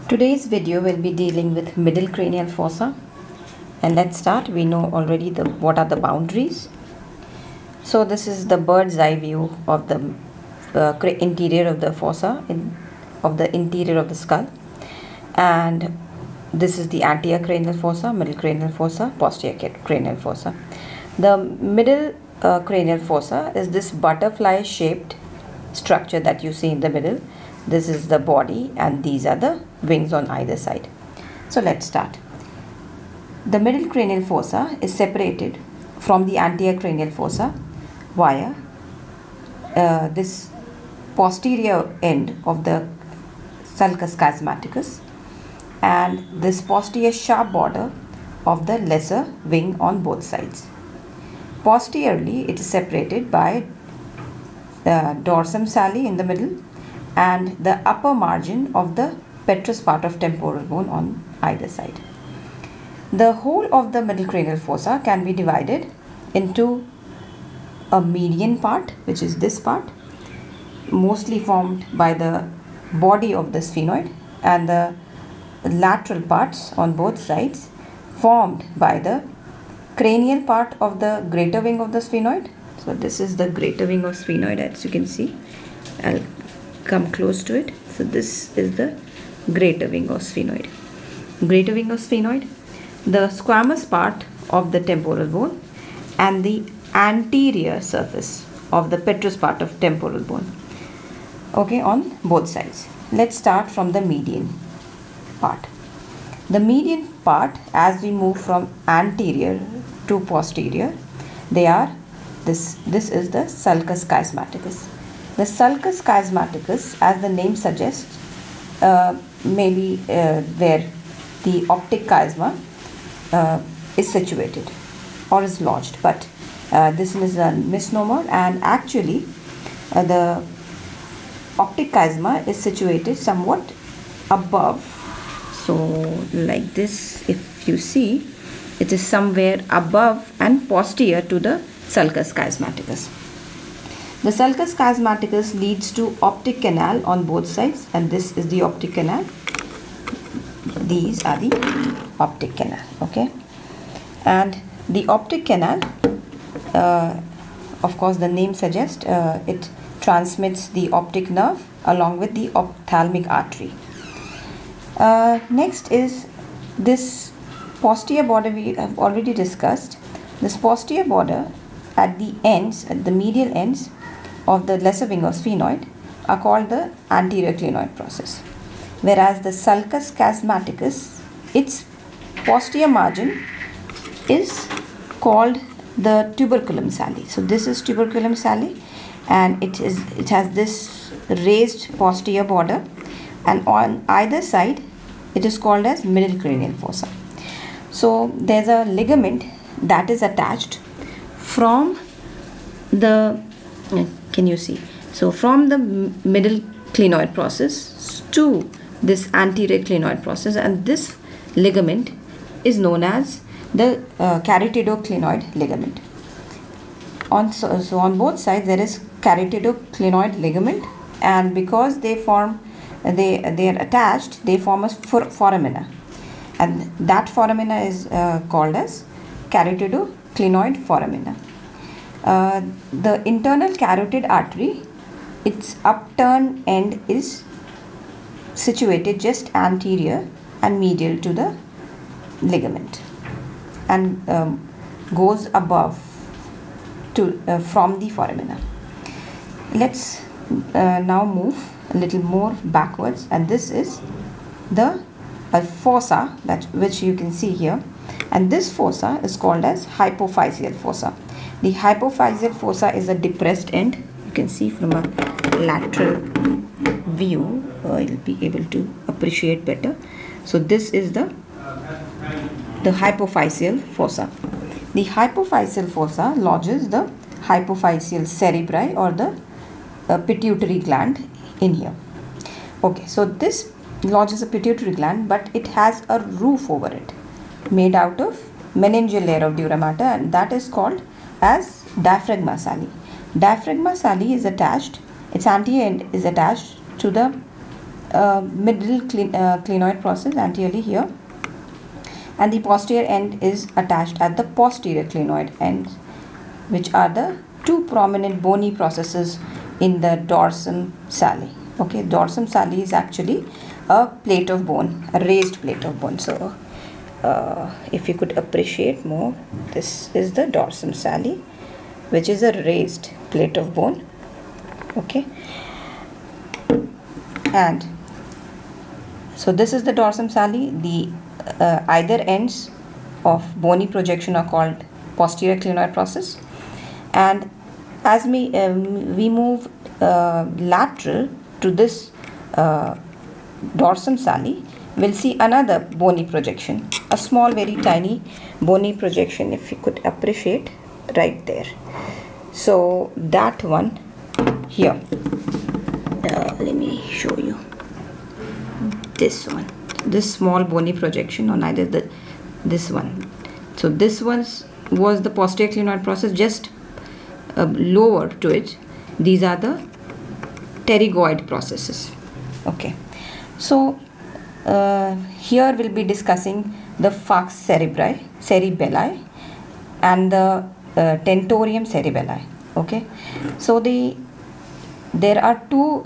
Today's video will be dealing with middle cranial fossa, and let's start. We know already what are the boundaries. So this is the bird's eye view of the interior of the fossa, of the interior of the skull, and this is the anterior cranial fossa, middle cranial fossa, posterior cranial fossa. The middle cranial fossa is this butterfly shaped structure that you see in the middle. This is the body and these are the wings on either side. So let's start. The middle cranial fossa is separated from the anterior cranial fossa via this posterior end of the sulcus chiasmaticus and this posterior sharp border of the lesser wing on both sides. Posteriorly, it is separated by the dorsum sali in the middle and the upper margin of the petrous part of temporal bone on either side. The whole of the middle cranial fossa can be divided into a median part, which is this part, mostly formed by the body of the sphenoid, and the lateral parts on both sides formed by the cranial part of the greater wing of the sphenoid. So this is the greater wing of sphenoid, as you can see. I'll come close to it. So this is the greater wing of sphenoid. Greater wing of sphenoid, the squamous part of the temporal bone and the anterior surface of the petrous part of temporal bone. Okay, on both sides. Let's start from the median part. The median part, as we move from anterior to posterior, they are this is the sulcus chiasmaticus. The sulcus chiasmaticus, as the name suggests, maybe where the optic chiasma is situated or is lodged, but this is a misnomer, and actually the optic chiasma is situated somewhat above. So like this, if you see, it is somewhere above and posterior to the sulcus chiasmaticus. The sulcus chiasmaticus leads to optic canal on both sides, and this is the optic canal. These are the optic canal, okay? And the optic canal, of course the name suggests, it transmits the optic nerve along with the ophthalmic artery. Next is this posterior border we have already discussed. This posterior border at the ends, at the medial ends of the lesser wing of sphenoid, are called the anterior clinoid process, whereas the sulcus chiasmaticus, its posterior margin is called the tuberculum sali. So this is tuberculum sali, and it has this raised posterior border, and on either side it is called as middle cranial fossa. So there's a ligament that is attached from the, can you see? So from the middle clinoid process to this anterior clinoid process, and this ligament is known as the carotido-clinoid ligament. So on both sides there is carotido-clinoid ligament, and because they form, they are attached, they form a foramina, and that foramina is called as carotido-clinoid foramina. The internal carotid artery, its upturned end is situated just anterior and medial to the ligament, and goes above to from the foramina. Let's now move a little more backwards, and this is the fossa which you can see here, and this fossa is called as hypophyseal fossa. The hypophyseal fossa is a depressed end. You can see from a lateral view, you'll be able to appreciate better. So this is the hypophyseal fossa. The hypophyseal fossa lodges the hypophyseal cerebri or the pituitary gland in here. Okay, so this lodges a pituitary gland, but it has a roof over it made out of meningeal layer of dura mater, and that is called as diaphragma sali. Diaphragma sali is attached, its anterior end is attached to the middle clinoid process anteriorly here, and the posterior end is attached at the posterior clinoid ends, which are the two prominent bony processes in the dorsum sali. Okay, dorsum sali is actually a plate of bone, a raised plate of bone. So if you could appreciate more, this is the dorsum sali, which is a raised plate of bone. Okay, and so this is the dorsum sali. The either ends of bony projection are called posterior clinoid process, and as we move lateral to this dorsum sali, we'll see another bony projection, a small, very tiny bony projection, if you could appreciate right there. So that one here, let me show you this one, this small bony projection on either this one. So this was the posterior clinoid process. Just lower to it, these are the pterygoid processes. Okay, so here we'll be discussing the falx cerebelli and the tentorium cerebelli. Okay, so there are two